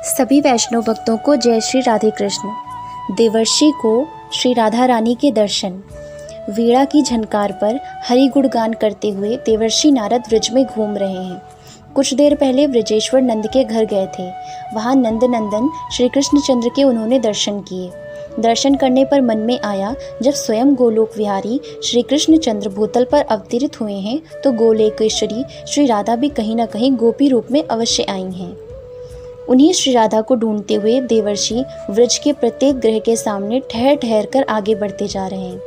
सभी वैष्णव भक्तों को जय श्री राधे कृष्ण। देवर्षि को श्री राधा रानी के दर्शन। वीणा की झनकार पर हरि गुणगान करते हुए देवर्षि नारद ब्रज में घूम रहे हैं। कुछ देर पहले ब्रजेश्वर नंद के घर गए थे। वहां नंद नंदन श्री कृष्णचंद्र के उन्होंने दर्शन किए। दर्शन करने पर मन में आया, जब स्वयं गोलोक विहारी श्री कृष्णचंद्र भूतल पर अवतरित हुए हैं तो गोलोकेश्वरी श्री राधा भी कहीं न कहीं गोपी रूप में अवश्य आई हैं। उन्हीं श्री राधा को ढूंढते हुए देवर्षि व्रज के प्रत्येक ग्रह के सामने ठहर ठहर कर आगे बढ़ते जा रहे हैं।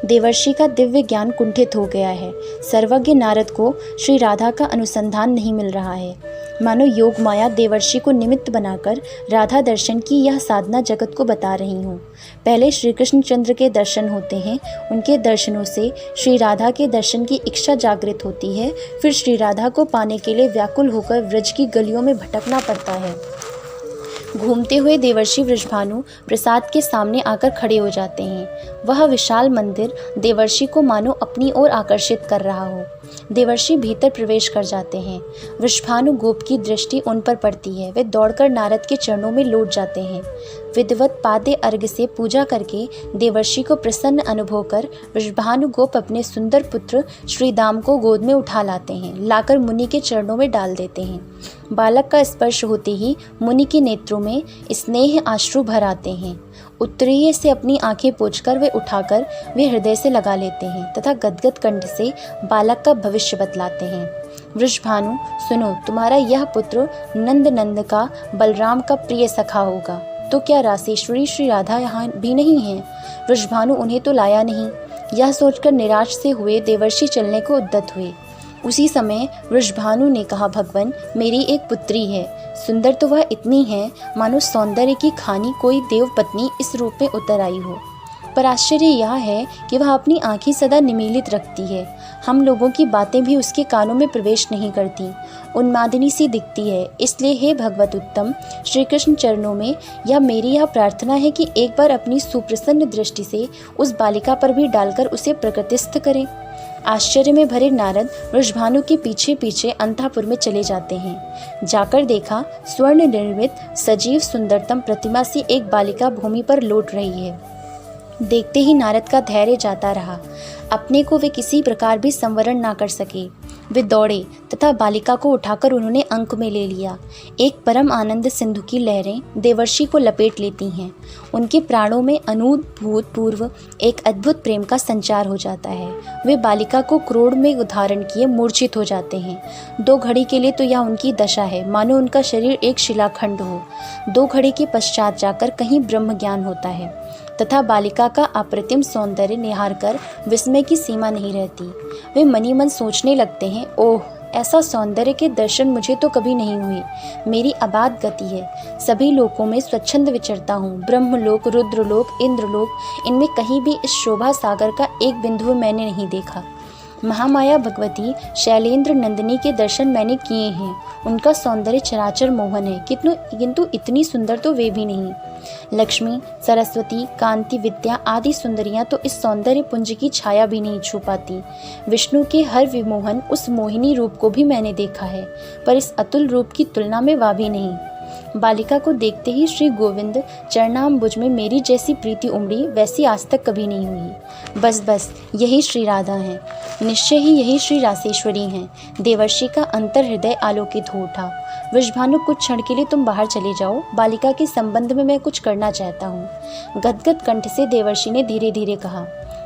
देवर्षि का दिव्य ज्ञान कुंठित हो गया है। सर्वज्ञ नारद को श्री राधा का अनुसंधान नहीं मिल रहा है। मानो योग माया देवर्षि को निमित्त बनाकर राधा दर्शन की यह साधना जगत को बता रही हूँ। पहले श्री कृष्णचंद्र के दर्शन होते हैं, उनके दर्शनों से श्री राधा के दर्शन की इच्छा जागृत होती है। फिर श्री राधा को पाने के लिए व्याकुल होकर व्रज की गलियों में भटकना पड़ता है। घूमते हुए देवर्षि वृषभानु प्रसाद के सामने आकर खड़े हो जाते हैं। वह विशाल मंदिर देवर्षि को मानो अपनी ओर आकर्षित कर रहा हो। देवर्षि भीतर प्रवेश कर जाते हैं। वृषभानु गोप की दृष्टि उन पर पड़ती है। वे दौड़कर नारद के चरणों में लौट जाते हैं। विधिवत पादे अर्घ्य से पूजा करके देवर्षि को प्रसन्न अनुभव कर वृषभानु गोप अपने सुंदर पुत्र श्रीदाम को गोद में उठा लाते हैं। लाकर मुनि के चरणों में डाल देते हैं। बालक का स्पर्श होते ही मुनि के नेत्रों में स्नेह आश्रु भर आते हैं। उत्तरीय से अपनी आंखें पोंछकर वे हृदय से लगा लेते हैं तथा गदगद कंठ से बालक का भविष्य बतलाते हैं। वृषभानु, सुनो, तुम्हारा यह पुत्र नंद नंद का बलराम का प्रिय सखा होगा। तो क्या रासेश्वरी श्री राधा यहाँ भी नहीं है? वृषभानु, उन्हें तो लाया नहीं। यह सोचकर निराश से हुए देवर्षि चलने को उद्यत हुए। उसी समय वृषभानु ने कहा, भगवान, मेरी एक पुत्री है। सुंदर तो वह इतनी है मानो सौंदर्य की खानी कोई देव पत्नी इस रूप में उतर आई हो। पर आश्चर्य यह है कि वह अपनी आंखें सदा निमीलित रखती है। हम लोगों की बातें भी उसके कानों में प्रवेश नहीं करती। उन्मादिनी सी दिखती है। इसलिए हे भगवत उत्तम श्री कृष्ण चरणों में मेरी यह प्रार्थना है कि एक बार अपनी सुप्रसन्न दृष्टि से उस बालिका पर भी डालकर उसे प्रकृतिस्थ करें। आश्चर्य में भरे नारद वृषभानु के पीछे पीछे अंतःपुर में चले जाते हैं। जाकर देखा, स्वर्ण निर्मित सजीव सुंदरतम प्रतिमा सी एक बालिका भूमि पर लौट रही है। देखते ही नारद का धैर्य जाता रहा। अपने को वे किसी प्रकार भी संवरण ना कर सके। वे दौड़े तथा बालिका को उठाकर उन्होंने अंक में ले लिया। एक परम आनंद सिंधु की लहरें देवर्षि को लपेट लेती हैं। उनके प्राणों में अनुभूतपूर्व एक अद्भुत प्रेम का संचार हो जाता है। वे बालिका को क्रोध में उद्धारण किए मूर्छित हो जाते हैं। 2 घड़ी के लिए तो यह उनकी दशा है, मानो उनका शरीर एक शिलाखंड हो। 2 घड़ी के पश्चात जाकर कहीं ब्रह्म ज्ञान होता है तथा बालिका का अप्रतिम सौंदर्य निहार कर विस्मय की सीमा नहीं रहती। वे मनी मन सोचने लगते हैं, ओह, ऐसा सौंदर्य के दर्शन मुझे तो कभी नहीं हुए। मेरी अबाध गति है। सभी लोकों में स्वच्छंद विचरता हूँ। ब्रह्मलोक, रुद्रलोक, इंद्रलोक, इनमें कहीं भी इस शोभा सागर का एक बिंदु मैंने नहीं देखा। महामाया भगवती शैलेंद्र नंदिनी के दर्शन मैंने किए हैं। उनका सौंदर्य चराचर मोहन है, किंतु इतनी सुंदर तो वे भी नहीं। लक्ष्मी, सरस्वती, कांति, विद्या आदि सुंदरियां तो इस सौंदर्य पुंज की छाया भी नहीं छू पाती। विष्णु के हर विमोहन उस मोहिनी रूप को भी मैंने देखा है, पर इस अतुल रूप की तुलना में वह भी नहीं। बालिका को देखते ही श्री गोविंद चरणाम्बुज में मेरी जैसी प्रीति उमड़ी, वैसी आज तक कभी नहीं हुई। बस यही श्री राधा हैं। निश्चय ही यही श्री रासेश्वरी हैं। देवर्षि का अंतर हृदय आलोकित हो उठा। वृषभानु, कुछ क्षण के लिए तुम बाहर चले जाओ। बालिका के संबंध में मैं कुछ करना चाहता हूँ। गदगद कंठ से देवर्षि ने धीरे धीरे कहा।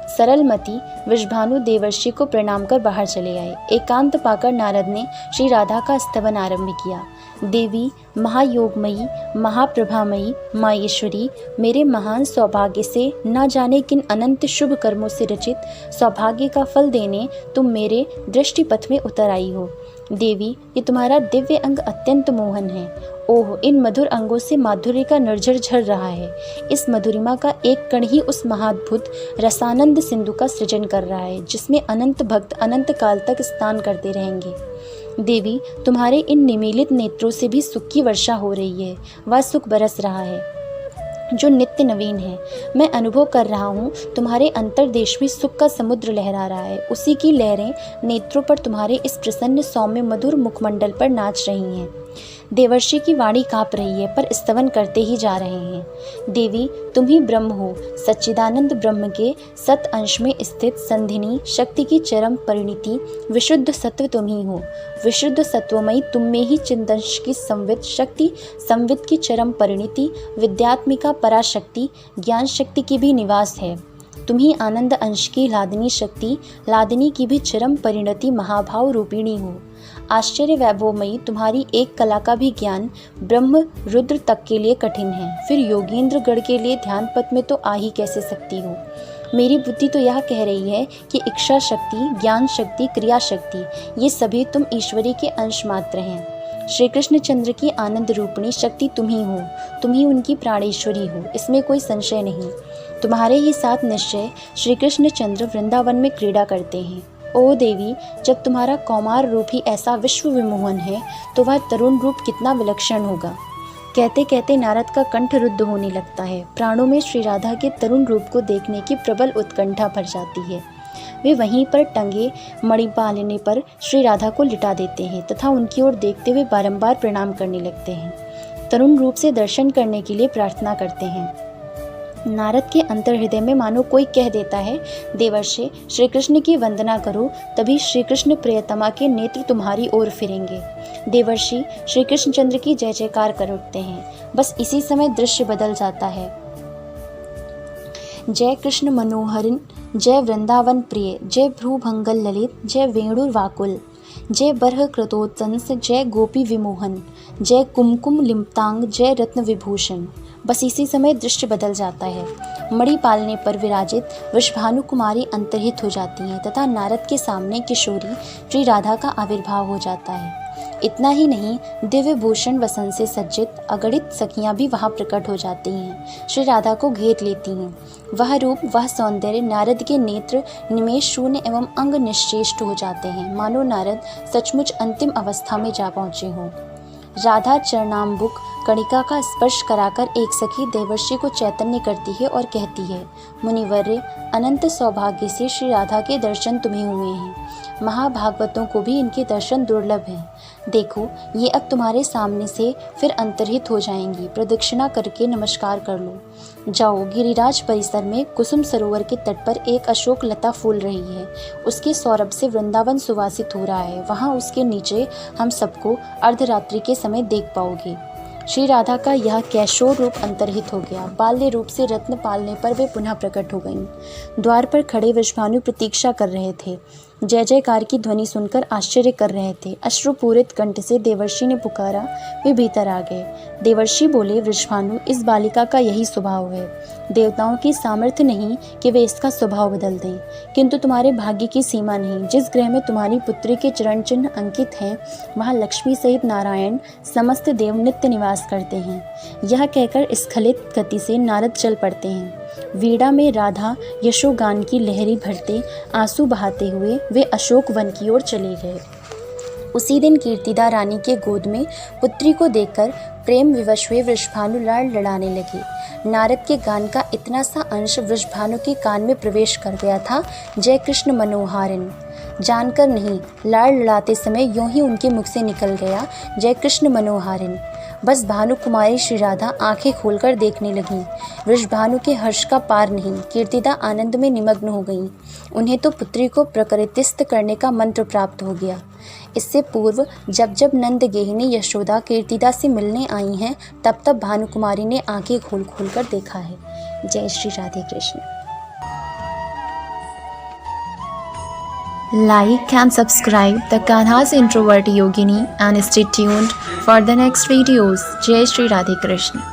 सरलमती वृषभानु देवर्षि को प्रणाम कर बाहर चले आए। एकांत पाकर नारद ने श्री राधा का स्तवन आरंभ किया। देवी, महायोगमयी, महाप्रभामयी, मायेश्वरी, मेरे महान सौभाग्य से न जाने किन अनंत शुभ कर्मों से रचित सौभाग्य का फल देने तुम मेरे दृष्टिपथ में उतर आई हो। देवी, ये तुम्हारा दिव्य अंग अत्यंत मोहन है। ओह, इन मधुर अंगों से माधुर्य का निर्झर झर रहा है। इस मधुरिमा का एक कण ही उस महाद्भुत रसानंद सिंधु का सृजन कर रहा है, जिसमें अनंत भक्त अनंत काल तक स्नान करते रहेंगे। देवी, तुम्हारे इन निमीलित नेत्रों से भी सुख की वर्षा हो रही है। वह सुख बरस रहा है जो नित्य नवीन है। मैं अनुभव कर रहा हूँ, तुम्हारे अंतर्देश में सुख का समुद्र लहरा रहा है। उसी की लहरें नेत्रों पर तुम्हारे इस प्रसन्न सौम्य मधुर मुखमंडल पर नाच रही हैं। देवर्षि की वाणी काँप रही है, पर स्तवन करते ही जा रहे हैं। देवी, तुम ही ब्रह्म हो, सच्चिदानंद ब्रह्म के सत अंश में स्थित संधिनी शक्ति की चरम परिणति, विशुद्ध सत्व तुम ही हो। विशुद्ध सत्वमयी तुम में ही चिंतंश की संवित शक्ति, संवित की चरम परिणति, विद्यात्मिका पराशक्ति, ज्ञान शक्ति की भी निवास है। तुम ही आनंद अंश की लादिनी शक्ति, लादिनी की भी चरम परिणति महाभाव रूपिणी हो। आश्चर्य वैभवमयी तुम्हारी एक कला का भी ज्ञान ब्रह्म रुद्र तक के लिए कठिन है, फिर योगेंद्र गण के लिए ध्यान पथ में तो आ ही कैसे सकती हो। मेरी बुद्धि तो यह कह रही है कि इच्छा शक्ति, ज्ञान शक्ति, क्रिया शक्ति, ये सभी तुम ईश्वरी के अंश मात्र हैं। श्री कृष्ण चंद्र की आनंद रूपिणी शक्ति तुम ही हो, तुम ही उनकी प्राणेश्वरी हो, इसमें कोई संशय नहीं। तुम्हारे ही साथ निश्चय श्री कृष्ण चंद्र वृंदावन में क्रीड़ा करते हैं। ओ देवी, जब तुम्हारा कौमार रूप ही ऐसा विश्व विमोहन है तो वह तरुण रूप कितना विलक्षण होगा। कहते कहते नारद का कंठ रुद्ध होने लगता है। प्राणों में श्री राधा के तरुण रूप को देखने की प्रबल उत्कंठा भर जाती है। वे वहीं पर टंगे मणिपालने पर श्री राधा को लिटा देते हैं तथा उनकी ओर देखते हुए बारंबार प्रणाम करने लगते हैं। तरुण रूप से दर्शन करने के लिए प्रार्थना करते हैं। नारद के अंतर हृदय में मानो कोई कह देता है, देवर्षि, श्री कृष्ण की वंदना करो, तभी श्री कृष्ण प्रियतमा के नेत्र तुम्हारी ओर फिरेंगे। देवर्षि श्री कृष्ण चंद्र की जय जयकार कर उठते हैं। बस इसी समय दृश्य बदल जाता है। जय कृष्ण मनोहरिन, जय वृंदावन प्रिय, जय भ्रूभंगल ललित, जय वेणुर वाकुल, जय बरह कृतोत्संस, जय गोपी विमोहन, जय कुमकुम लिम्तांग, जय रत्न विभूषण। बस इसी समय दृश्य बदल जाता है। मणि पालने पर विराजित वृषभानु कुमारी अंतर्हित हो जाती हैं तथा नारद के सामने किशोरी श्री राधा का आविर्भाव हो जाता है। इतना ही नहीं, दिव्य भूषण वसन से सज्जित अगणित सखियां भी वहां प्रकट हो जाती हैं, श्री राधा को घेर लेती हैं। वह रूप, वह सौंदर्य, नारद के नेत्र निमेष शून्य एवं अंग निश्चेष्ट हो जाते हैं, मानो नारद सचमुच अंतिम अवस्था में जा पहुँचे हों। राधा चरणाम्बुक कणिका का स्पर्श कराकर एक सखी देवर्षि को चैतन्य करती है और कहती है, मुनिवर्य, अनंत सौभाग्य से श्री राधा के दर्शन तुम्हें हुए हैं। महाभागवतों को भी इनके दर्शन दुर्लभ हैं। देखो, ये अब तुम्हारे सामने से फिर अंतर्हित हो जाएंगी। प्रदक्षिणा करके नमस्कार कर लो। जाओ, गिरिराज परिसर में कुसुम सरोवर के तट पर एक अशोक लता फूल रही है। उसके सौरभ से वृंदावन सुवासित हो रहा है। वहाँ उसके नीचे हम सबको अर्धरात्रि के समय देख पाओगे। श्री राधा का यह कैशोर रूप अंतर्हित हो गया। बाल्य रूप से रत्न पालने पर वे पुनः प्रकट हो गईं। द्वार पर खड़े वृषभानु प्रतीक्षा कर रहे थे। जय जयकार की ध्वनि सुनकर आश्चर्य कर रहे थे। अश्रुपूरित कंठ से देवर्षि ने पुकारा, वे भीतर आ गए। देवर्षि बोले, वृषभानु, इस बालिका का यही स्वभाव है। देवताओं की सामर्थ्य नहीं कि वे इसका स्वभाव बदल दें, किंतु तुम्हारे भाग्य की सीमा नहीं। जिस गृह में तुम्हारी पुत्री के चरण चिन्ह अंकित हैं, वहाँ लक्ष्मी सहित नारायण समस्त देव नित्य निवास करते हैं। यह कहकर स्खलित गति से नारद चल पड़ते हैं। वीणा में राधा यशोगान की लहरी भरते आंसू बहाते हुए वे अशोक वन की ओर चले गए। उसी दिन कीर्तिदा रानी के गोद में पुत्री को देखकर प्रेम विवश हुए वृषभानु लाड़ लड़ाने लगे। नारद के गान का इतना सा अंश वृषभानु के कान में प्रवेश कर गया था, जय कृष्ण मनोहारिन। जानकर नहीं, लाड़ लड़ाते समय यूं ही उनके मुख से निकल गया, जय कृष्ण मनोहारिन। बस भानु कुमारी श्री राधा आंखें खोलकर देखने लगीं। वृषभानु के हर्ष का पार नहीं। कीर्तिदा आनंद में निमग्न हो गईं। उन्हें तो पुत्री को प्रकृतिस्थ करने का मंत्र प्राप्त हो गया। इससे पूर्व जब जब नंद गेहिनी यशोदा कीर्तिदा से मिलने आई हैं, तब तब भानु कुमारी ने आंखें खोल खोल कर देखा है। जय Shri Radhe Krishna. Like and subscribe the Kanha's Introvert Yogini and stay tuned for the next videos. Jai Shri Radhe Krishna.